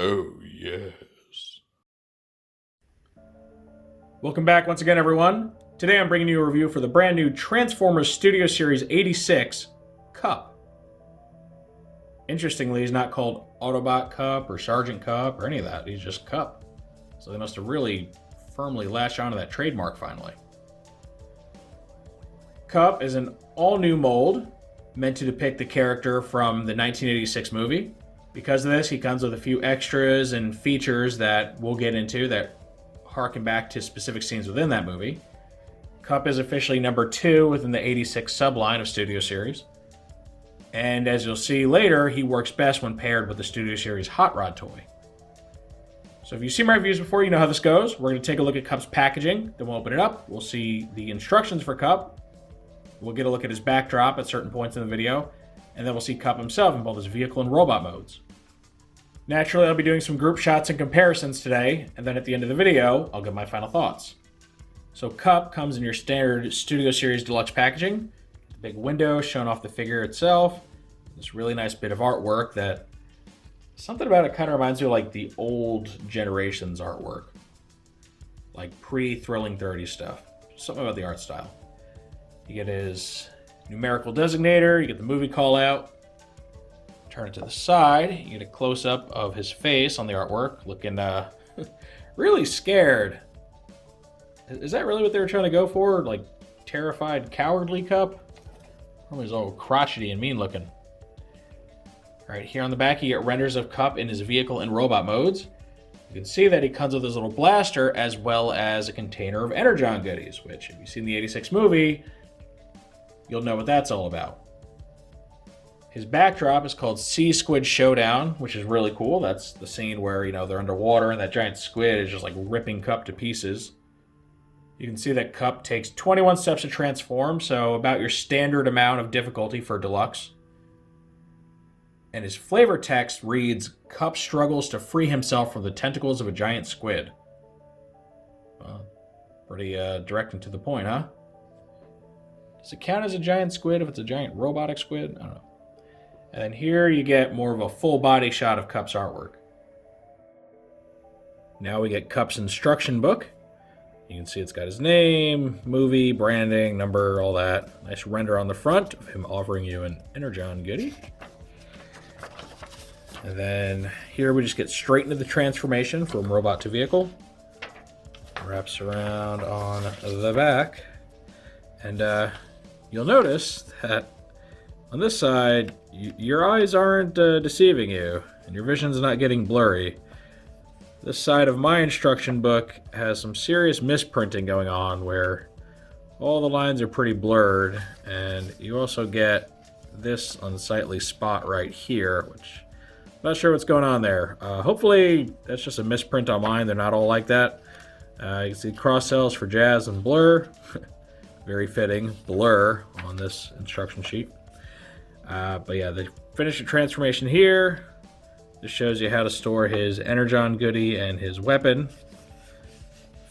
Oh, yes. Welcome back once again, everyone. Today I'm bringing you a review for the brand new Transformers Studio Series 86 Kup. Interestingly, he's not called Autobot Kup or Sergeant Kup or any of that. He's just Kup. So they must have really firmly latched onto that trademark finally. Kup is an all-new mold meant to depict the character from the 1986 movie. Because of this, he comes with a few extras and features that we'll get into that harken back to specific scenes within that movie. Kup is officially number 2 within the 86 subline of Studio Series. And as you'll see later, he works best when paired with the Studio Series Hot Rod toy. So if you've seen my reviews before, you know how this goes. We're going to take a look at Kup's packaging, then we'll open it up. We'll see the instructions for Kup. We'll get a look at his backdrop at certain points in the video. And then we'll see Kup himself in both his vehicle and robot modes. Naturally, I'll be doing some group shots and comparisons today, and then at the end of the video, I'll give my final thoughts. So Kup comes in your standard Studio Series Deluxe packaging. The big window showing off the figure itself. This really nice bit of artwork that... something about it kind of reminds me of like the old generation's artwork. Like pre-Thrilling 30 stuff. Something about the art style. You get his numerical designator, you get the movie call out. Turn it to the side, you get a close-up of his face on the artwork, looking really scared. Is that really what they were trying to go for? Like terrified, cowardly Kup? Probably he's all crotchety and mean-looking. Alright, here on the back you get renders of Kup in his vehicle and robot modes. You can see that he comes with his little blaster as well as a container of Energon goodies, which if you've seen the 86 movie, you'll know what that's all about. His backdrop is called Sea Squid Showdown, which is really cool. That's the scene where, you know, they're underwater and that giant squid is just like ripping Kup to pieces. You can see that Kup takes 21 steps to transform, so about your standard amount of difficulty for Deluxe. And his flavor text reads, Kup struggles to free himself from the tentacles of a giant squid. Well, pretty direct and to the point, huh? Does it count as a giant squid if it's a giant robotic squid? I don't know. And then here you get more of a full body shot of Kup's artwork. Now we get Kup's instruction book. You can see it's got his name, movie, branding, number, all that. Nice render on the front of him offering you an Energon goodie. And then here we just get straight into the transformation from robot to vehicle. Wraps around on the back. And you'll notice that on this side, your eyes aren't deceiving you, and your vision's not getting blurry. This side of my instruction book has some serious misprinting going on where all the lines are pretty blurred, and you also get this unsightly spot right here, which I'm not sure what's going on there. Hopefully that's just a misprint on mine. They're not all like that. You can see cross cells for jazz and blur. Very fitting, blur on this instruction sheet. But yeah, the finished transformation here. This shows you how to store his Energon goodie and his weapon.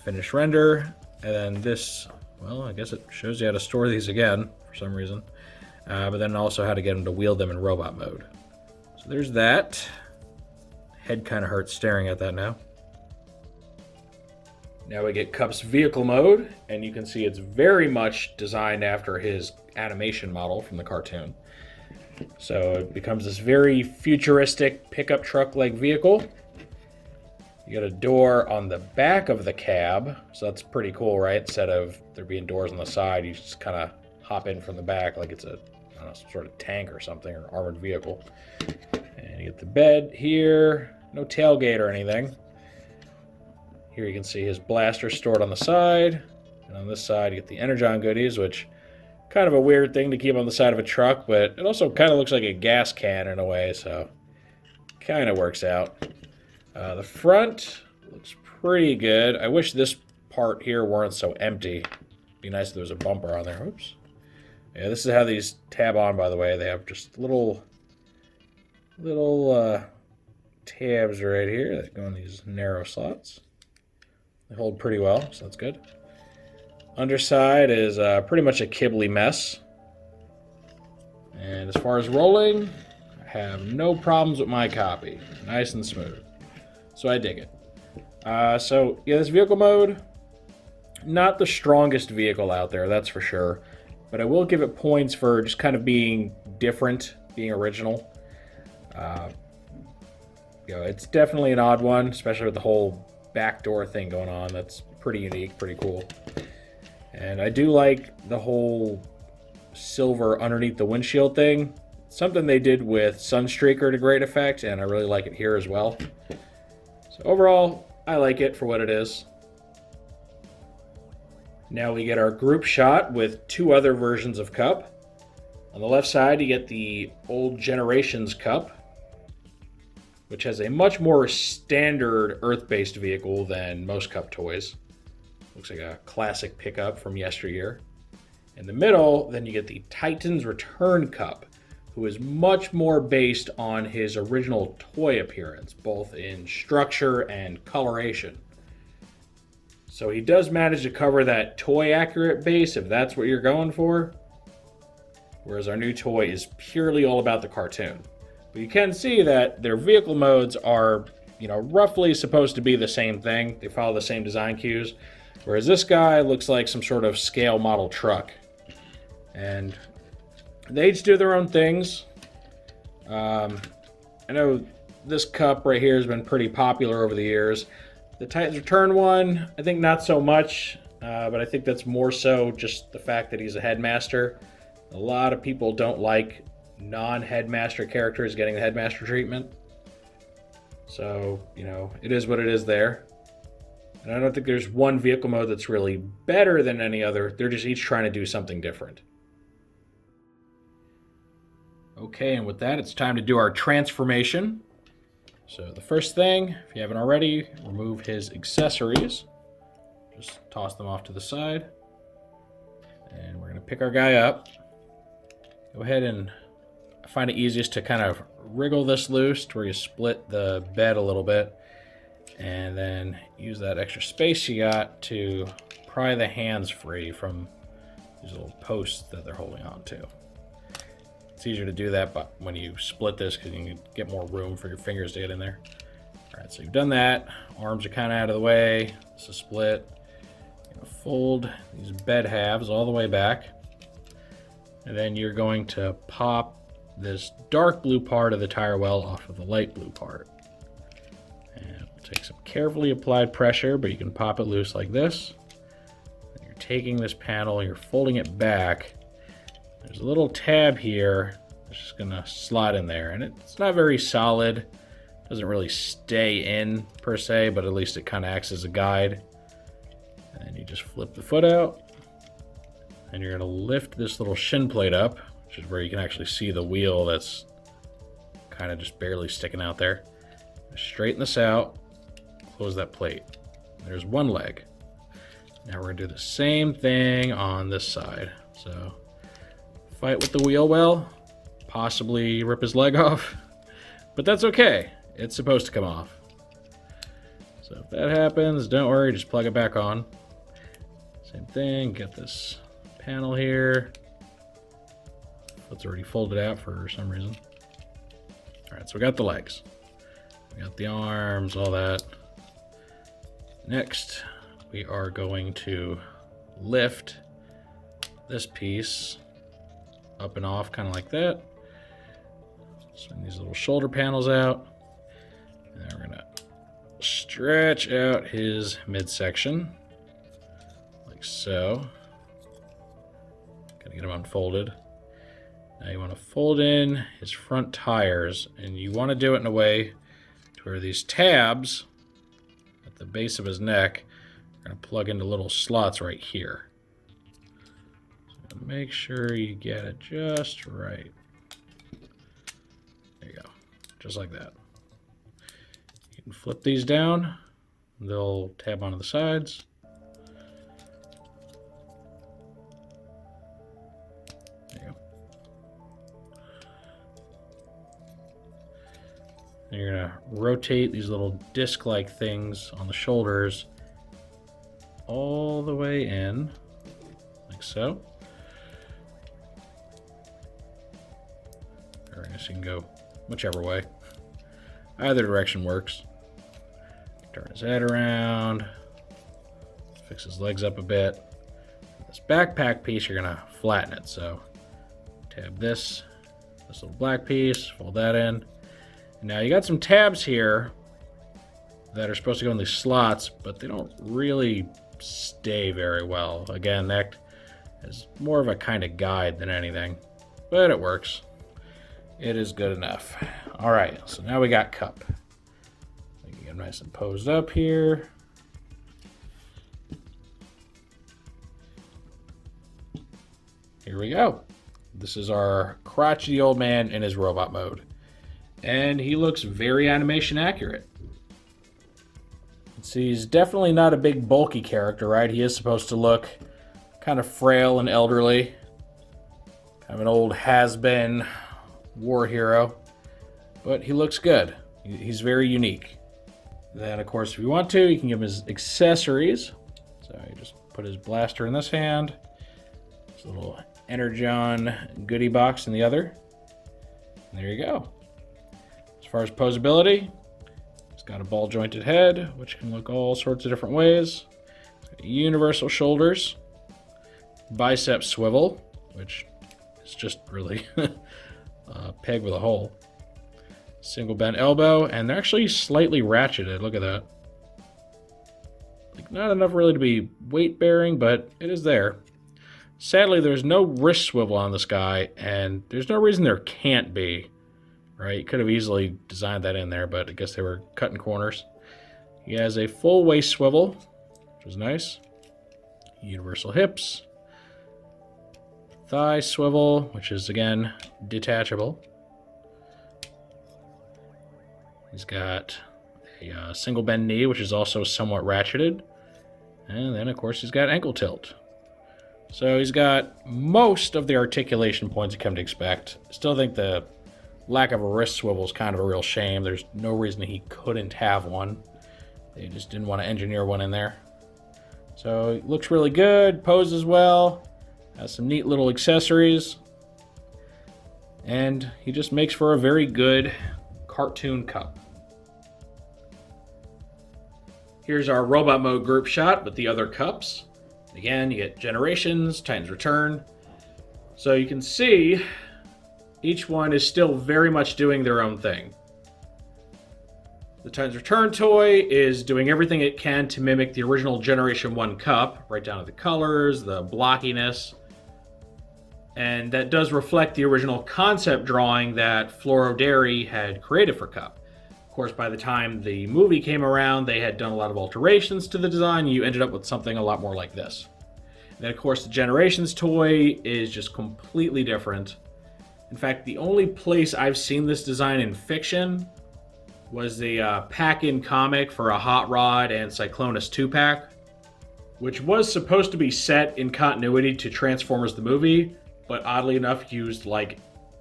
Finish render. And then this, well, I guess it shows you how to store these again for some reason. But then also how to get him to wield them in robot mode. So there's that. Head kind of hurts staring at that now. Now we get Kup's vehicle mode, and you can see it's very much designed after his animation model from the cartoon. So it becomes this very futuristic pickup truck-like vehicle. You got a door on the back of the cab, so that's pretty cool, right? Instead of there being doors on the side, you just kind of hop in from the back like it's a, I don't know, some sort of tank or something, or armored vehicle. And you get the bed here, no tailgate or anything. Here you can see his blaster stored on the side, and on this side you get the Energon goodies, which kind of a weird thing to keep on the side of a truck, but it also kind of looks like a gas can in a way, so kind of works out. The front looks pretty good. I wish this part here weren't so empty. It'd be nice if there was a bumper on there. Oops. Yeah, this is how these tab on, by the way. They have just little tabs right here that go in these narrow slots. They hold pretty well, so that's good. Underside is pretty much a kibbly mess. And as far as rolling, I have no problems with my copy. Nice and smooth. So I dig it. So yeah, this vehicle mode, not the strongest vehicle out there, that's for sure. But I will give it points for just kind of being different, being original. Uh, it's definitely an odd one, especially with the whole backdoor thing going on. That's pretty unique, pretty cool. And I do like the whole silver underneath the windshield thing. Something they did with Sunstreaker to great effect, and I really like it here as well. So overall, I like it for what it is. Now we get our group shot with two other versions of Kup. On the left side, you get the old Generations Kup, which has a much more standard Earth-based vehicle than most Kup toys. Looks like a classic pickup from yesteryear. In the middle, then you get the Titan's Return Kup, who is much more based on his original toy appearance, both in structure and coloration. So he does manage to cover that toy-accurate base, if that's what you're going for. Whereas our new toy is purely all about the cartoon. But you can see that their vehicle modes are, roughly supposed to be the same thing. They follow the same design cues. Whereas this guy looks like some sort of scale model truck. And they each do their own things. I know this Kup right here has been pretty popular over the years. The Titan's Return one, I think not so much, but I think that's more so just the fact that he's a headmaster. A lot of people don't like non-headmaster characters getting the headmaster treatment. So, it is what it is there. And I don't think there's one vehicle mode that's really better than any other. They're just each trying to do something different. Okay, and with that, it's time to do our transformation. So the first thing, if you haven't already, remove his accessories. Just toss them off to the side. And we're going to pick our guy up. Go ahead and I find it easiest to kind of wriggle this loose to where you split the bed a little bit. And then use that extra space you got to pry the hands free from these little posts that they're holding on to. It's easier to do that but when you split this because you can get more room for your fingers to get in there. All right, so you've done that. Arms are kind of out of the way. This is split. Fold these bed halves all the way back. And then you're going to pop this dark blue part of the tire well off of the light blue part. And we'll take some carefully applied pressure, but you can pop it loose like this. And you're taking this panel, you're folding it back. There's a little tab here that's just going to slide in there, and it's not very solid. Doesn't really stay in per se, but at least it kind of acts as a guide. And then you just flip the foot out, and you're going to lift this little shin plate up, which is where you can actually see the wheel that's kind of just barely sticking out there. Straighten this out, close that plate. There's one leg. Now we're going to do the same thing on this side. So fight with the wheel well, possibly rip his leg off, but that's okay. It's supposed to come off. So if that happens, don't worry, just plug it back on. Same thing, get this panel here. It's already folded out for some reason. All right, so we got the legs. We got the arms, all that. Next, we are going to lift this piece up and off, kind of like that. Swing these little shoulder panels out. And then we're going to stretch out his midsection, like so. Gotta get him unfolded. Now you want to fold in his front tires, and you want to do it in a way to where these tabs at the base of his neck are going to plug into little slots right here. Make sure you get it just right. There you go. Just like that. You can flip these down. They'll tab onto the sides. There you go. And you're going to rotate these little disc-like things on the shoulders all the way in, like so. Or I guess you can go whichever way. Either direction works. Turn his head around. Fix his legs up a bit. This backpack piece, you're gonna flatten it. So tab this little black piece, fold that in. Now you got some tabs here that are supposed to go in these slots, but they don't really stay very well. Again, that is more of a kind of guide than anything, but it works. It is good enough. All right, so now we got Kup. We can get him nice and posed up here. Here we go. This is our crotchety old man in his robot mode. And he looks very animation accurate. See, he's definitely not a big bulky character, right? He is supposed to look kind of frail and elderly. Kind of an old has-been war hero. But he looks good. He's very unique. Then, of course, if you want to, you can give him his accessories. So you just put his blaster in this hand. His little Energon goodie box in the other. And there you go. As far as posability, it's got a ball jointed head, which can look all sorts of different ways. Universal shoulders, bicep swivel, which is just really a peg with a hole. Single bent elbow, and they're actually slightly ratcheted. Look at that. Like, not enough really to be weight bearing, but it is there. Sadly, there's no wrist swivel on this guy, and there's no reason there can't be. Right? You could have easily designed that in there, but I guess they were cutting corners. He has a full waist swivel, which is nice. Universal hips. Thigh swivel, which is, again, detachable. He's got a single bend knee, which is also somewhat ratcheted. And then, of course, he's got ankle tilt. So he's got most of the articulation points you come to expect. Still think the lack of a wrist swivel is kind of a real shame. There's no reason he couldn't have one. They just didn't want to engineer one in there. So it looks really good, poses well, has some neat little accessories, and he just makes for a very good cartoon Kup. Here's our robot mode group shot with the other Kups. Again, you get Generations, Titans Return. So you can see each one is still very much doing their own thing. The Titans Return toy is doing everything it can to mimic the original Generation 1 Kup, right down to the colors, the blockiness. And that does reflect the original concept drawing that Floro Dairy had created for Kup. Of course, by the time the movie came around, they had done a lot of alterations to the design. You ended up with something a lot more like this. And then, of course, the Generations toy is just completely different. In fact, the only place I've seen this design in fiction was the pack-in comic for a Hot Rod and Cyclonus 2-pack, which was supposed to be set in continuity to Transformers the movie, but oddly enough used like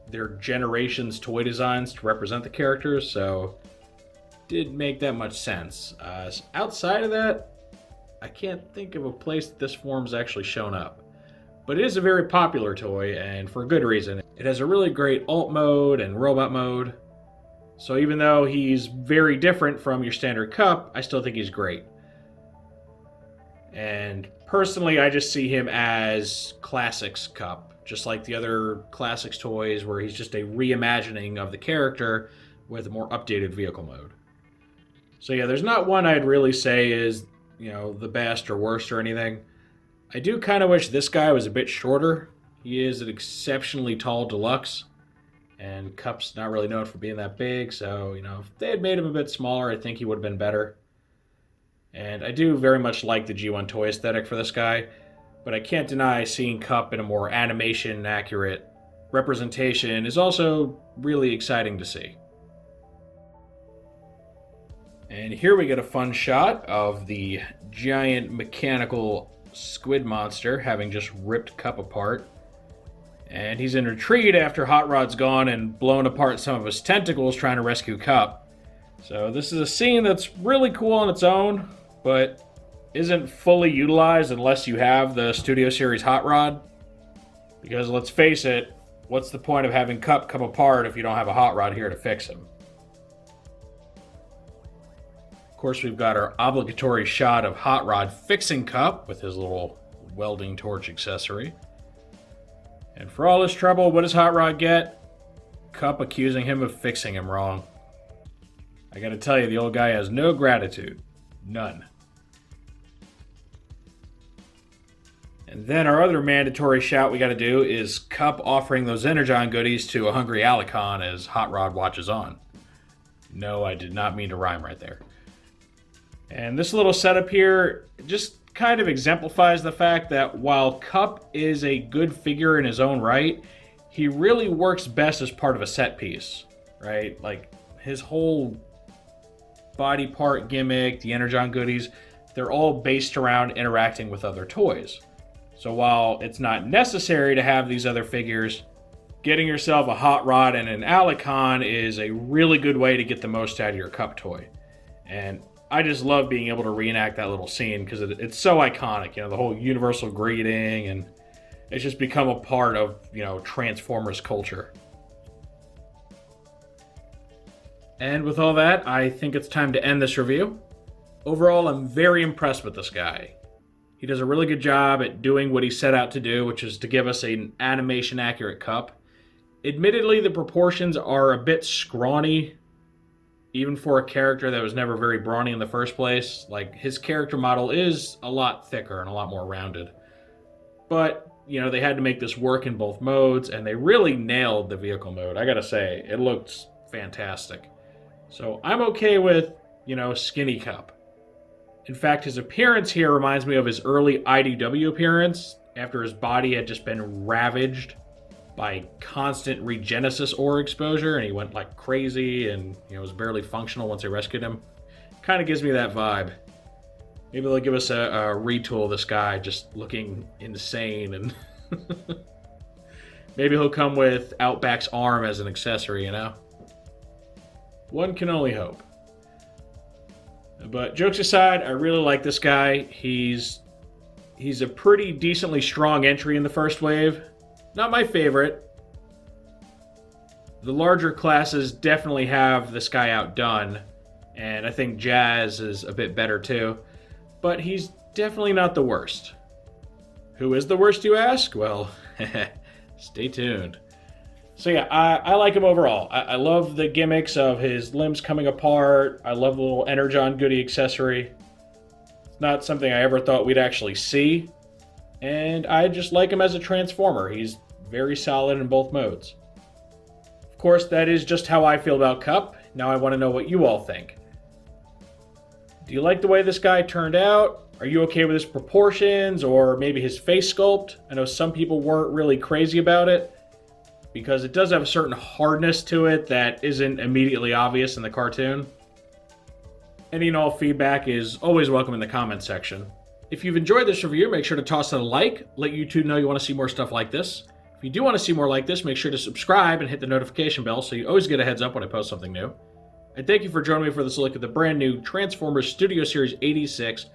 their Generations toy designs to represent the characters, so didn't make that much sense. Outside of that, I can't think of a place that this form's actually shown up. But it is a very popular toy, and for a good reason. It has a really great alt mode and robot mode. So even though he's very different from your standard Kup, I still think he's great. And personally, I just see him as Classics Kup, just like the other Classics toys where he's just a reimagining of the character with a more updated vehicle mode. So yeah, there's not one I'd really say is, the best or worst or anything. I do kind of wish this guy was a bit shorter. He is an exceptionally tall Deluxe, and Kup's not really known for being that big, so, if they had made him a bit smaller, I think he would have been better. And I do very much like the G1 toy aesthetic for this guy, but I can't deny seeing Kup in a more animation-accurate representation is also really exciting to see. And here we get a fun shot of the giant mechanical squid monster having just ripped Kup apart. And he's in retreat after Hot Rod's gone and blown apart some of his tentacles trying to rescue Kup. So this is a scene that's really cool on its own, but isn't fully utilized unless you have the Studio Series Hot Rod. Because let's face it, what's the point of having Kup come apart if you don't have a Hot Rod here to fix him? course, we've got our obligatory shot of Hot Rod fixing Kup with his little welding torch accessory. And for all his trouble, what does Hot Rod get? Kup accusing him of fixing him wrong. I gotta tell you, the old guy has no gratitude. None. And then our other mandatory shout we gotta do is Kup offering those Energon goodies to a hungry Alicon as Hot Rod watches on. No, I did not mean to rhyme right there. And this little setup here just kind of exemplifies the fact that while Kup is a good figure in his own right, he really works best as part of a set piece, right? Like his whole body part gimmick, the Energon goodies, they're all based around interacting with other toys. So while it's not necessary to have these other figures, getting yourself a Hot Rod and an Alicon is a really good way to get the most out of your Kup toy. And I just love being able to reenact that little scene because it's so iconic, the whole universal greeting, and it's just become a part of, Transformers culture. And with all that, I think it's time to end this review. Overall, I'm very impressed with this guy. He does a really good job at doing what he set out to do, which is to give us an animation-accurate Kup. Admittedly, the proportions are a bit scrawny, even for a character that was never very brawny in the first place. Like, his character model is a lot thicker and a lot more rounded. But, they had to make this work in both modes, and they really nailed the vehicle mode. I gotta say, it looks fantastic. So I'm okay with, skinny Kup. In fact, his appearance here reminds me of his early IDW appearance, after his body had just been ravaged by constant Regenesis ore exposure, and he went like crazy and was barely functional once they rescued him. Kind of gives me that vibe. Maybe they'll give us a retool of this guy just looking insane, and maybe he'll come with Outback's arm as an accessory, One can only hope. But jokes aside, I really like this guy. He's a pretty decently strong entry in the first wave. Not my favorite. The larger classes definitely have this guy outdone, and I think Jazz is a bit better too. But he's definitely not the worst. Who is the worst, you ask? Well, stay tuned. So yeah, I like him overall. I love the gimmicks of his limbs coming apart. I love the little Energon goodie accessory. It's not something I ever thought we'd actually see. And I just like him as a Transformer. He's very solid in both modes. Of course, that is just how I feel about Kup. Now I want to know what you all think. Do you like the way this guy turned out? Are you okay with his proportions or maybe his face sculpt? I know some people weren't really crazy about it, because it does have a certain hardness to it that isn't immediately obvious in the cartoon. Any and all feedback is always welcome in the comments section. If you've enjoyed this review, make sure to toss it a like. Let YouTube know you want to see more stuff like this. If you do want to see more like this, make sure to subscribe and hit the notification bell so you always get a heads up when I post something new. And thank you for joining me for this look at the brand new Transformers Studio Series 86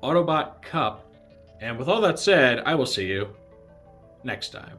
Autobot Kup. And with all that said, I will see you next time.